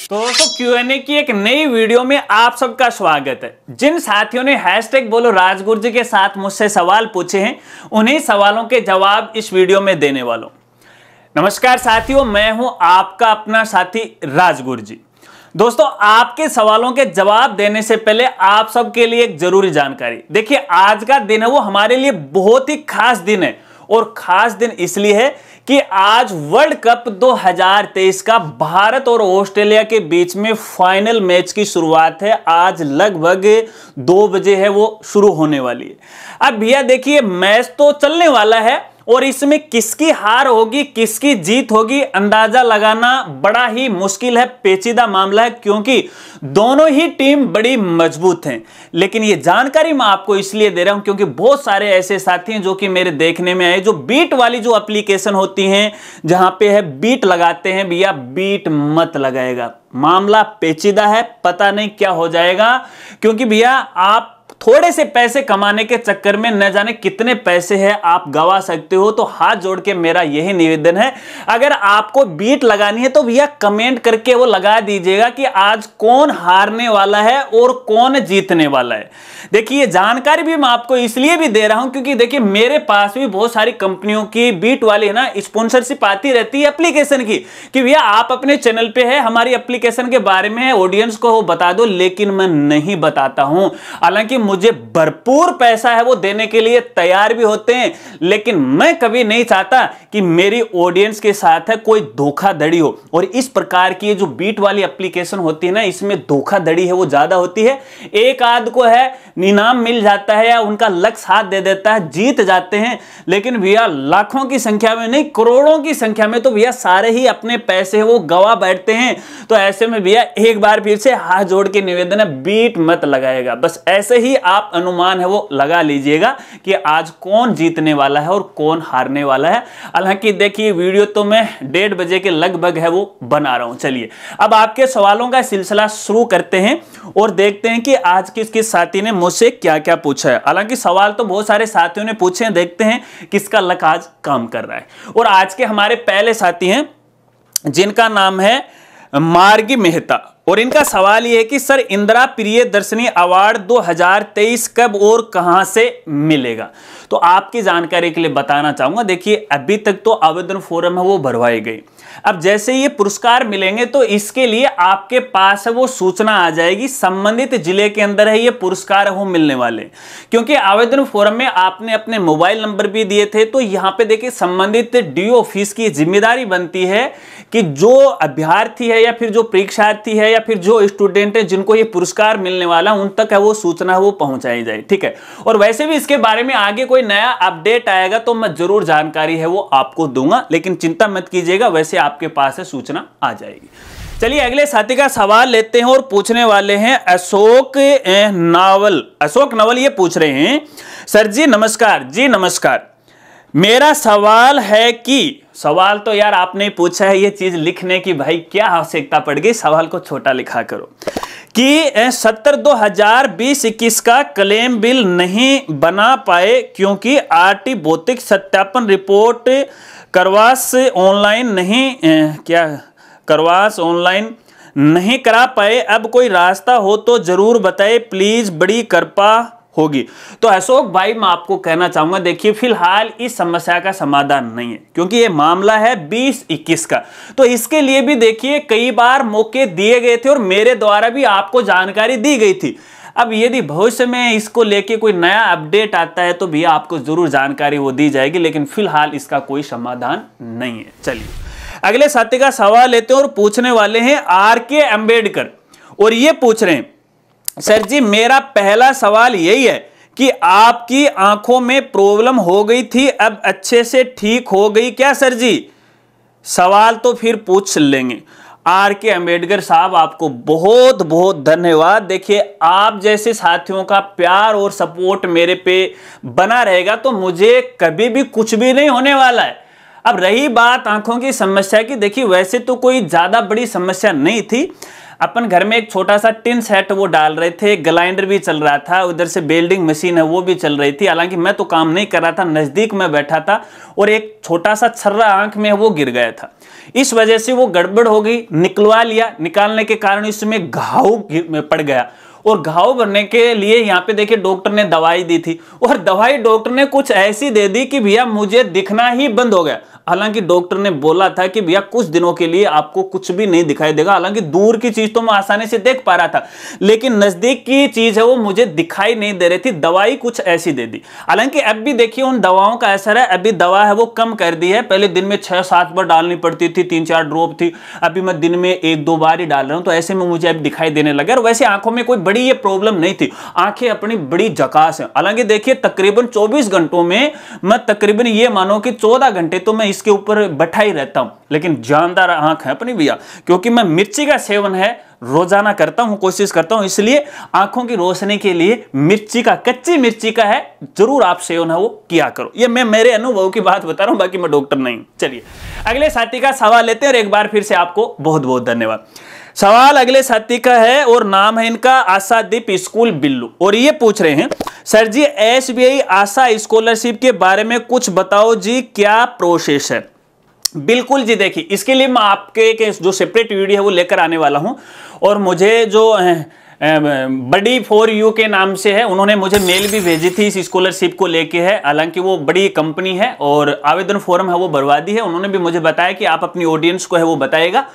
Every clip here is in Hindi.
तो दोस्तों Q&A की एक नई वीडियो में आप सबका स्वागत है। जिन साथियों ने हैशटैग बोलो राजगुरुजी के साथ मुझसे सवाल पूछे हैं, उन्हीं सवालों के जवाब इस वीडियो में देने वाला हूं। नमस्कार साथियों, मैं हूं आपका अपना साथी राजगुरुजी। दोस्तों, आपके सवालों के जवाब देने से पहले आप सबके लिए एक जरूरी जानकारी। देखिए, आज का दिन है वो हमारे लिए बहुत ही खास दिन है, और खास दिन इसलिए है कि आज वर्ल्ड कप 2023 का भारत और ऑस्ट्रेलिया के बीच में फाइनल मैच की शुरुआत है। आज लगभग 2 बजे है वो शुरू होने वाली है। अब भैया देखिए, मैच तो चलने वाला है और इसमें किसकी हार होगी किसकी जीत होगी अंदाजा लगाना बड़ा ही मुश्किल है, पेचीदा मामला है, क्योंकि दोनों ही टीम बड़ी मजबूत हैं। लेकिन ये जानकारी मैं आपको इसलिए दे रहा हूं क्योंकि बहुत सारे ऐसे साथी हैं जो कि मेरे देखने में आए, जो बीट वाली जो एप्लीकेशन होती हैं जहां पे है बीट लगाते हैं, भैया बीट मत लगाएगा, मामला पेचीदा है, पता नहीं क्या हो जाएगा। क्योंकि भैया आप थोड़े से पैसे कमाने के चक्कर में न जाने कितने पैसे हैं आप गवा सकते हो। तो हाथ जोड़ के मेरा यही निवेदन है, अगर आपको बीट लगानी है तो भैया कमेंट करके वो लगा दीजिएगा कि आज कौन हारने वाला है और कौन जीतने वाला है। देखिए, जानकारी भी मैं आपको इसलिए भी दे रहा हूं क्योंकि देखिए मेरे पास भी बहुत सारी कंपनियों की बीट वाली है ना स्पॉन्सरशिप आती रहती है एप्लीकेशन की, कि भैया आप अपने चैनल पे है, हमारी एप्लीकेशन के बारे में ऑडियंस को बता दो, लेकिन मैं नहीं बताता हूं। हालांकि मुझे भरपूर पैसा है वो देने के लिए तैयार भी होते हैं, लेकिन मैं कभी नहीं चाहता कि मेरी ऑडियंस के साथ है कोई धोखाधड़ी हो। और इस प्रकार की जो बीट वाली एप्लीकेशन होती है ना, इसमें धोखाधड़ी है वो ज्यादा होती है। एक आध को है इनाम मिल जाता है या उनका लक साथ दे देता है, जीत जाते हैं, लेकिन भैया लाखों की संख्या में नहीं, करोड़ों की संख्या में तो भैया सारे ही अपने पैसे वो गवा बैठते हैं। तो ऐसे में भैया एक बार फिर से हाथ जोड़ के निवेदन है, बीट मत लगाएगा। बस ऐसे ही आप अनुमान है वो लगा लीजिएगा कि आज कौन जीतने वाला है और कौन हारने वाला है। हालांकि देखिए, वीडियो तो मैं 1:30 बजे के लगभग है वो बना रहा हूं। चलिए अब आपके सवालों का सिलसिला शुरू करते हैं और देखते हैं कि आज किस किस साथी ने मुझसे क्या क्या पूछा है। हालांकि सवाल तो बहुत सारे साथियों ने पूछे हैं, देखते हैं किसका लक आज काम कर रहा है। और आज के हमारे पहले साथी हैं जिनका नाम है मार्गी मेहता, और इनका सवाल यह है कि सर इंदिरा प्रियदर्शनी अवार्ड 2023 कब और कहां से मिलेगा। तो आपकी जानकारी के लिए बताना चाहूंगा, देखिए अभी तक तो आवेदन फॉर्म है वो भरवाई गई। अब जैसे ये पुरस्कार मिलेंगे तो इसके लिए आपके पास है वो सूचना आ जाएगी, संबंधित जिले के अंदर है ये पुरस्कार है वो मिलने वाले। क्योंकि आवेदन फॉर्म में आपने अपने मोबाइल नंबर भी दिए थे, तो यहां पे देखिए संबंधित डीओ ऑफिस की जिम्मेदारी बनती है कि जो अभ्यर्थी है या फिर जो परीक्षार्थी है या फिर जो स्टूडेंट है जिनको ये पुरस्कार मिलने वाला, उन तक है वो सूचना वो पहुंचाई जाए। ठीक है, और वैसे भी इसके बारे में आगे कोई नया अपडेट आएगा तो मैं जरूर जानकारी है वो आपको दूंगा, लेकिन चिंता मत कीजिएगा, वैसे आपके पास है सूचना आ जाएगी। चलिए अगले साथी का सवाल लेते हैं और पूछने वाले हैं अशोक नावल। अशोक नावल ये पूछ रहे हैं, सर जी नमस्कार। जी नमस्कार। मेरा सवाल है कि, सवाल तो यार आपने पूछा है, ये चीज लिखने की भाई क्या आवश्यकता पड़ गई, सवाल को छोटा लिखा करो, कि 70/2021 का क्लेम बिल नहीं बना पाए क्योंकि आरटी भौतिक सत्यापन रिपोर्ट करवास ऑनलाइन नहीं करा पाए। अब कोई रास्ता हो तो जरूर बताए प्लीज, बड़ी कृपा होगी। तो अशोक भाई मैं आपको कहना चाहूंगा, देखिए फिलहाल इस समस्या का समाधान नहीं है क्योंकि ये मामला है 2021 का। तो इसके लिए भी देखिए कई बार मौके दिए गए थे और मेरे द्वारा भी आपको जानकारी दी गई थी। अब यदि भविष्य में इसको लेके कोई नया अपडेट आता है तो भी आपको जरूर जानकारी वो दी जाएगी, लेकिन फिलहाल इसका कोई समाधान नहीं है। चलिए अगले साथी का सवाल लेते हैं और पूछने वाले हैं आर.के. अंबेडकर, और ये पूछ रहे हैं, सर जी मेरा पहला सवाल यही है कि आपकी आंखों में प्रॉब्लम हो गई थी, अब अच्छे से ठीक हो गई क्या सर जी? सवाल तो फिर पूछ लेंगे। आर.के. अंबेडकर साहब आपको बहुत बहुत धन्यवाद। देखिए आप जैसे साथियों का प्यार और सपोर्ट मेरे पे बना रहेगा तो मुझे कभी भी कुछ भी नहीं होने वाला है। अब रही बात आंखों की समस्या की, देखिए वैसे तो कोई ज्यादा बड़ी समस्या नहीं थी, अपन घर में एक छोटा सा टिन सेट वो डाल रहे थे, ग्राइंडर भी चल रहा था, उधर से वेल्डिंग मशीन है वो भी चल रही थी। हालांकि मैं तो काम नहीं कर रहा था, नजदीक में बैठा था और एक छोटा सा छर्रा आंख में वो गिर गया था। इस वजह से वो गड़बड़ हो गई, निकलवा लिया। निकालने के कारण इसमें घाव पड़ गया और घाव भरने के लिए यहाँ पे देखिए डॉक्टर ने दवाई दी थी और दवाई डॉक्टर ने कुछ ऐसी दे दी कि भैया मुझे दिखना ही बंद हो गया। हालांकि डॉक्टर ने बोला था कि भैया कुछ दिनों के लिए आपको कुछ भी नहीं दिखाई देगा। हालांकि दूर की चीज तो मैं आसानी से देख पा रहा था, लेकिन नजदीक की चीज है वो मुझे दिखाई नहीं दे रही थी। दवाई कुछ ऐसी दे दी। हालांकि अब भी देखिए उन दवाओं का असर है, अभी दवा है वो कम कर दी है। पहले दिन में 6-7 बार डालनी पड़ती थी, 3-4 ड्रॉप थी, अभी मैं दिन में 1-2 बार ही डाल रहा हूं। तो ऐसे में मुझे अब दिखाई देने लगा। और वैसे आंखों में कोई बड़ी ये प्रॉब्लम नहीं थी, आंखें अपनी बड़ी झकास है। हालांकि देखिए तकरीबन 24 घंटों में मैं तकरीबन ये मानो कि 14 घंटे तो मैं इसके ऊपर बैठा ही रहता हूं। लेकिन जानदार आंख है अपनी भैया, क्योंकि मैं मिर्ची का सेवन है रोजाना करता हूं, कोशिश करता हूं, इसलिए आंखों की रोशनी के लिए मिर्ची का, कच्ची मिर्ची का है जरूर आप सेवन है वो किया करो। ये मैं मेरे अनुभव की बात बता रहा हूं, बाकी मैं डॉक्टर नहीं। चलिए अगले साथी का सवाल लेते हैं और एक बार फिर से आपको बहुत बहुत धन्यवाद। सवाल अगले साथी का है और नाम है इनका आशादीप स्कूल बिल्लू और ये पूछ रहे हैं, सर जी SBI आशा स्कॉलरशिप के बारे में कुछ बताओ जी, क्या प्रोसेस है? बिल्कुल जी, देखिए इसके लिए मैं आपके जो सेपरेट वीडियो है वो लेकर आने वाला हूं। और मुझे जो बड़ी फॉर यू के नाम से है, उन्होंने मुझे मेल भी भेजी थी इस स्कॉलरशिप को लेके है। हालांकि वो बड़ी कंपनी है और आवेदन फॉर्म है वो भरवा दी है। उन्होंने भी मुझे बताया कि आप अपनी ऑडियंस को है वो बताएगा।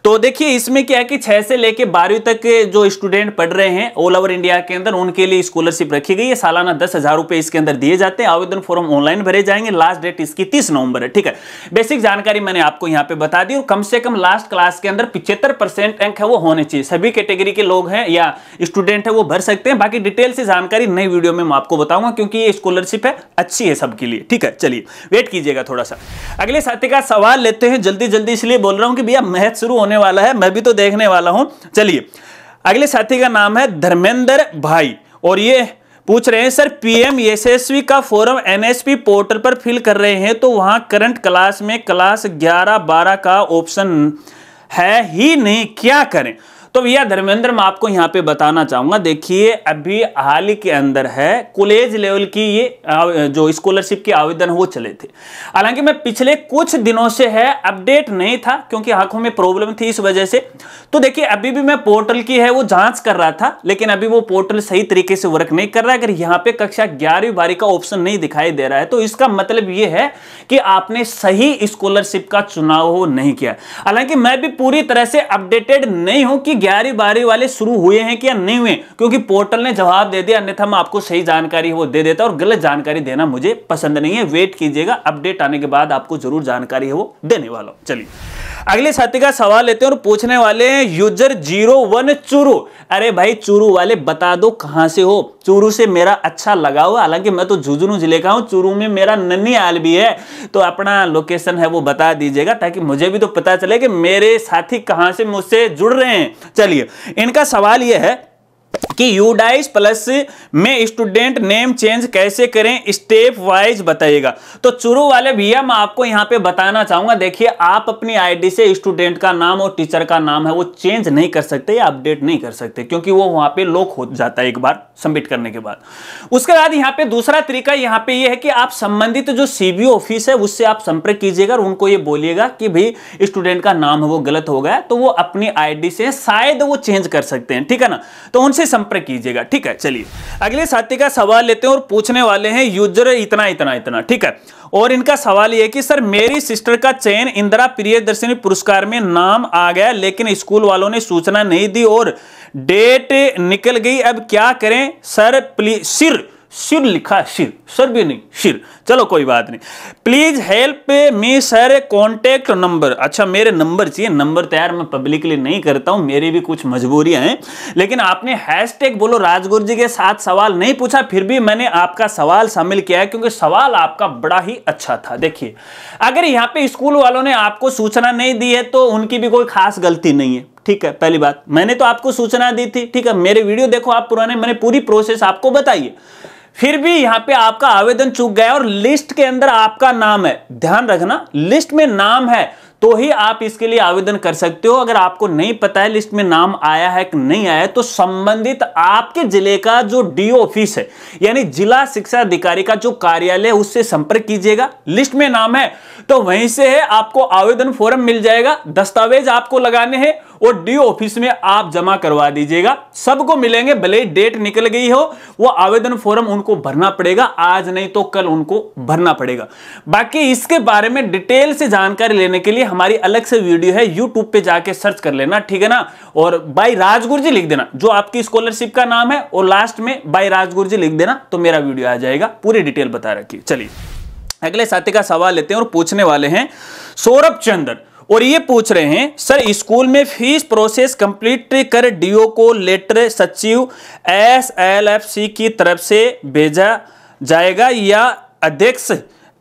तो देखिए इसमें क्या है कि 6 से लेके 12वीं तक के जो स्टूडेंट पढ़ रहे हैं ऑल ओवर इंडिया के अंदर, उनके लिए स्कॉलरशिप रखी गई है। सालाना 10,000 रुपए इसके अंदर दिए जाते हैं। आवेदन फॉर्म ऑनलाइन भरे जाएंगे, लास्ट डेट इसकी 30 नवंबर है। ठीक है, बेसिक जानकारी मैंने आपको यहाँ पे बता दी। और कम से कम लास्ट क्लास के अंदर 75% अंक है वो होने चाहिए। सभी कैटेगरी के लोग हैं या स्टूडेंट है वो भर सकते हैं। बाकी डिटेल से जानकारी नई वीडियो में मैं आपको बताऊंगा, क्योंकि ये स्कॉलरशिप है अच्छी है सबके लिए। ठीक है, चलिए वेट कीजिएगा थोड़ा सा। अगले साथी का सवाल लेते हैं जल्दी जल्दी, इसलिए बोल रहा हूं कि भैया मैच शुरू होने वाला है, मैं भी तो देखने वाला हूं। चलिए अगले साथी का नाम है धर्मेंद्र भाई और ये पूछ रहे हैं, सर PM यशस्वी का फॉर्म NSP पोर्टल पर फिल कर रहे हैं तो वहां करंट क्लास में क्लास 11-12 का ऑप्शन है ही नहीं, क्या करें? तो भैया धर्मेंद्र मैं आपको यहां पे बताना चाहूंगा, देखिए अभी हाल ही के अंदर है कॉलेज लेवल की ये जो स्कॉलरशिप के आवेदन वो चले थे। हालांकि मैं पिछले कुछ दिनों से है अपडेट नहीं था, क्योंकि आंखों में प्रॉब्लम थी इस वजह से। तो देखिए अभी भी मैं पोर्टल की है वो जांच कर रहा था, लेकिन अभी वो पोर्टल सही तरीके से वर्क नहीं कर रहा है। अगर यहाँ पे कक्षा 11वीं-12वीं का ऑप्शन नहीं दिखाई दे रहा है तो इसका मतलब ये है कि आपने सही स्कॉलरशिप का चुनाव वो नहीं किया। हालांकि मैं भी पूरी तरह से अपडेटेड नहीं हूं कि 11वीं-12वीं वाले शुरू हुए हैं कि या नहीं हुए, क्योंकि पोर्टल ने जवाब दे दिया, अन्यथा मैं आपको सही जानकारी वो दे देता और गलत जानकारी देना मुझे पसंद नहीं है। वेट कीजिएगा, अपडेट आने के बाद आपको जरूर जानकारी है वो देने वाला हूं। चलिए अगले साथी का सवाल लेते हैं और पूछने वाले हैं यूजर 01 चूरू। अरे भाई चूरू वाले बता दो कहां से हो? चूरू से मेरा अच्छा लगाव, हालांकि मैं तो झुंझुनू जिले का हूं, चूरू में मेरा ननिहाल भी है। तो अपना लोकेशन है वो बता दीजिएगा ताकि मुझे भी तो पता चले कि मेरे साथी कहां से मुझसे जुड़ रहे हैं। चलिए इनका सवाल यह है कि यूडाइस प्लस में स्टूडेंट नेम चेंज कैसे करें, स्टेप वाइज बताइएगा। तो चूरू वाले भैया मैं आपको यहां पे बताना चाहूंगा, देखिए आप अपनी आईडी से स्टूडेंट का नाम और टीचर का नाम है वो चेंज नहीं कर सकते या अपडेट नहीं कर सकते, क्योंकि वो वहां पे लॉक हो जाता है एक बार सबमिट करने के बाद। उसके बाद यहाँ पे दूसरा तरीका यहाँ पे ये है कि आप संबंधित जो CBO ऑफिस है उससे आप संपर्क कीजिएगा और उनको ये बोलिएगा कि भाई स्टूडेंट का नाम है वो गलत हो गया, तो वो अपनी आईडी से शायद वो चेंज कर सकते हैं। ठीक है ना, तो उनसे संपर्क कीजिएगा। ठीक है, चलिए अगले साथी का सवाल लेते हैं और पूछने वाले हैं यूजर इतना इतना इतना। ठीक है, और इनका सवाल यह है कि सर मेरी सिस्टर का चयन इंदिरा प्रियदर्शनी पुरस्कार में नाम आ गया, लेकिन स्कूल वालों ने सूचना नहीं दी और डेट निकल गई, अब क्या करें सर? प्लीज सिर लिखा, सर भी नहीं, सिर, चलो कोई बात नहीं, please help me sir, contact number. अच्छा मेरे नंबर चाहिए, नंबर तैयार मैं पब्लिकली नहीं करता हूं, मेरी भी कुछ मजबूरियां हैं। लेकिन आपने हैशटैग बोलो राजगुरु जी के साथ सवाल नहीं पूछा, फिर भी मैंने आपका सवाल शामिल किया है क्योंकि सवाल आपका बड़ा ही अच्छा था। देखिए अगर यहाँ पे स्कूल वालों ने आपको सूचना नहीं दी है तो उनकी भी कोई खास गलती नहीं है। ठीक है, पहली बात मैंने तो आपको सूचना दी थी। ठीक है, मेरे वीडियो देखो आप पुराने, मैंने पूरी प्रोसेस आपको बताई है, फिर भी यहां पे आपका आवेदन चूक गया और लिस्ट के अंदर आपका नाम है। ध्यान रखना लिस्ट में नाम है तो ही आप इसके लिए आवेदन कर सकते हो। अगर आपको नहीं पता है लिस्ट में नाम आया है कि नहीं आया है, तो संबंधित आपके जिले का जो डीओ ऑफिस है यानी जिला शिक्षा अधिकारी का जो कार्यालय है उससे संपर्क कीजिएगा। लिस्ट में नाम है तो वहीं से है आपको आवेदन फॉर्म मिल जाएगा, दस्तावेज आपको लगाने हैं और डीओ ऑफिस में आप जमा करवा दीजिएगा। सबको मिलेंगे, भले ही डेट निकल गई हो, वो आवेदन फॉर्म उनको भरना पड़ेगा, आज नहीं तो कल उनको भरना पड़ेगा। बाकी इसके बारे में डिटेल से जानकारी लेने के लिए हमारी अलग से वीडियो है, यूट्यूब पे जाके सर्च कर लेना, ठीक है ना। और बाई राजगुरुजी लिख देना जो आपकी स्कॉलरशिप का नाम है, और लास्ट में बाई राजगुरुजी लिख देना तो मेरा वीडियो आ जाएगा, पूरी डिटेल बता रखी। चलिए अगले साथी का सवाल लेते हैं और पूछने वाले हैं सौरभ चंद्र, और ये पूछ रहे हैं सर स्कूल में फीस प्रोसेस कंप्लीट कर डीओ को लेटर सचिव एसएलएफसी की तरफ से भेजा जाएगा या अध्यक्ष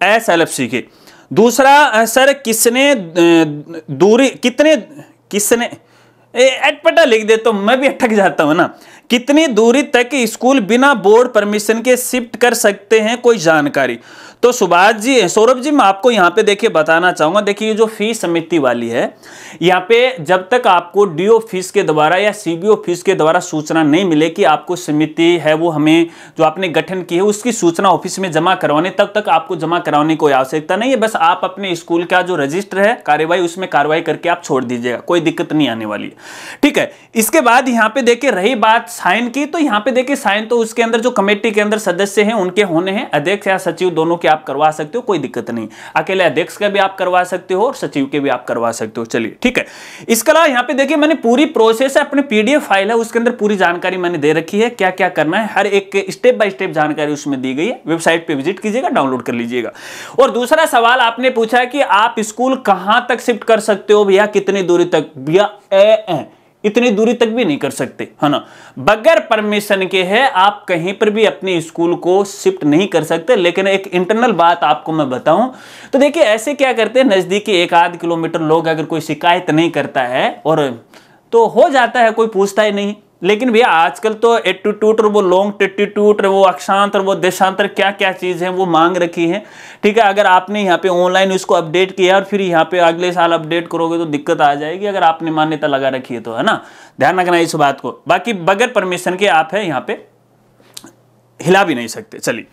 एसएलएफसी के? दूसरा सर किसने दूरी कितने किसने अटपटा लिख दे तो मैं भी अटक जाता हूं ना। कितनी दूरी तक स्कूल बिना बोर्ड परमिशन के शिफ्ट कर सकते हैं, कोई जानकारी? तो सुभाष जी, सौरभ जी, मैं आपको यहाँ पे देखिए बताना चाहूंगा। देखिए जो फीस समिति वाली है, यहाँ पे जब तक आपको डीओ फीस के द्वारा या सीबीओ फीस के द्वारा सूचना नहीं मिले कि आपको समिति है वो हमें जो आपने गठन की है उसकी सूचना ऑफिस में जमा करवाने, तब तक आपको जमा करवाने की कोई आवश्यकता नहीं है। बस आप अपने स्कूल का जो रजिस्टर है कार्यवाही, उसमें कार्रवाई करके आप छोड़ दीजिएगा, कोई दिक्कत नहीं आने वाली है, ठीक है। इसके बाद यहाँ पे देखिए रही बात साइन की, तो यहाँ पे देखिए साइन तो उसके अंदर जो कमेटी के अंदर सदस्य हैं उनके होने हैं, अध्यक्ष या सचिव दोनों के आप करवा सकते हो, कोई दिक्कत नहीं। अकेले अध्यक्ष का भी आप करवा सकते हो और सचिव के भी आप करवा सकते हो। चलिए ठीक है। इसके अलावा यहाँ पे देखिए मैंने पूरी प्रोसेस है, अपनी पीडीएफ फाइल है उसके अंदर पूरी जानकारी मैंने दे रखी है, क्या क्या करना है, हर एक स्टेप बाय स्टेप जानकारी उसमें दी गई है। वेबसाइट पे विजिट कीजिएगा, डाउनलोड कर लीजिएगा। और दूसरा सवाल आपने पूछा कि आप स्कूल कहां तक शिफ्ट कर सकते हो भैया, कितनी दूरी तक? भैया इतनी दूरी तक भी नहीं कर सकते, है ना। बगैर परमिशन के है आप कहीं पर भी अपने स्कूल को शिफ्ट नहीं कर सकते। लेकिन एक इंटरनल बात आपको मैं बताऊं तो देखिए ऐसे क्या करते हैं, नजदीकी 1-8 किलोमीटर लोग अगर कोई शिकायत नहीं करता है और तो हो जाता है, कोई पूछता ही नहीं। लेकिन भैया आजकल तो एटीट्यूड और वो लॉन्ग टेटीट्यूड, वो अक्षांत और वो देशांतर क्या क्या चीज़ है वो मांग रखी है, ठीक है। अगर आपने यहाँ पे ऑनलाइन उसको अपडेट किया और फिर यहाँ पे अगले साल अपडेट करोगे तो दिक्कत आ जाएगी, अगर आपने मान्यता लगा रखी है तो, है ना। ध्यान रखना इस बात को। बाकी बगैर परमिशन के आप है यहाँ पे हिला भी नहीं सकते। चलिए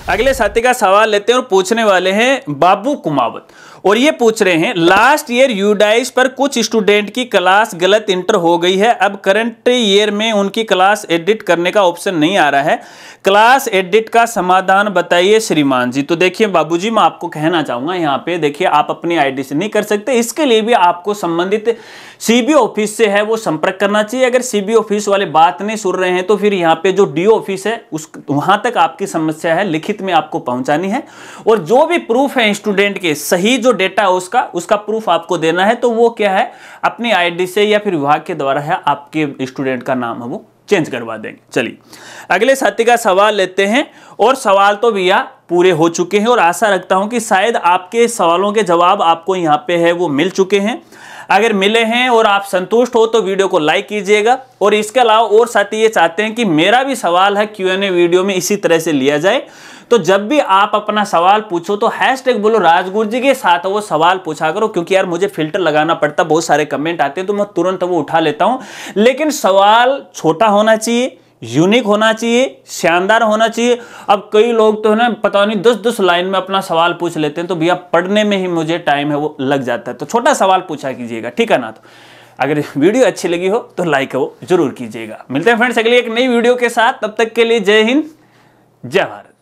अगले साथी का सवाल लेते हैं और पूछने वाले हैं बाबू कुमावत, और ये पूछ रहे हैं लास्ट ईयर यूडाइस पर कुछ स्टूडेंट की क्लास गलत इंटर हो गई है, अब करंट ईयर में उनकी क्लास एडिट करने का ऑप्शन नहीं आ रहा है, क्लास एडिट का समाधान बताइए श्रीमान जी। तो देखिए बाबूजी, मैं आपको कहना चाहूंगा यहाँ पे देखिए आप अपनी आईडी से नहीं कर सकते, इसके लिए भी आपको संबंधित सीबीओ ऑफिस से है वो संपर्क करना चाहिए। अगर सीबीओ ऑफिस वाले बात नहीं सुन रहे हैं तो फिर यहाँ पे जो डीओ ऑफिस है उस वहां तक आपकी समस्या है लिखित में आपको पहुंचानी है, और जो भी प्रूफ है स्टूडेंट के सही जो डेटा है उसका प्रूफ आपको देना है। तो वो क्या है, अपनी आईडी से या फिर विभाग के द्वारा है आपके स्टूडेंट का नाम है वो चेंज करवा देंगे। चलिए अगले साथी का सवाल लेते हैं, और सवाल तो भैया पूरे हो चुके हैं और आशा रखता हूं कि शायद आपके सवालों के जवाब आपको यहां पे है वो मिल चुके हैं। अगर मिले हैं और आप संतुष्ट हो तो वीडियो को लाइक कीजिएगा। और इसके अलावा और साथी ये चाहते हैं कि मेरा भी सवाल है Q&A वीडियो में इसी तरह से लिया जाए, तो जब भी आप अपना सवाल पूछो तो हैशटैग बोलो राजगुरु जी के साथ वो सवाल पूछा करो, क्योंकि यार मुझे फिल्टर लगाना पड़ता, बहुत सारे कमेंट आते हैं तो मैं तुरंत वो उठा लेता हूं। लेकिन सवाल छोटा होना चाहिए, यूनिक होना चाहिए, शानदार होना चाहिए। अब कई लोग तो है ना पता नहीं 10-10 लाइन में अपना सवाल पूछ लेते हैं, तो भैया पढ़ने में ही मुझे टाइम है वो लग जाता है। तो छोटा सवाल पूछा कीजिएगा, ठीक है ना। तो अगर वीडियो अच्छी लगी हो तो लाइक वो जरूर कीजिएगा। मिलते हैं फ्रेंड्स अगली एक नई वीडियो के साथ, तब तक के लिए जय हिंद, जय भारत।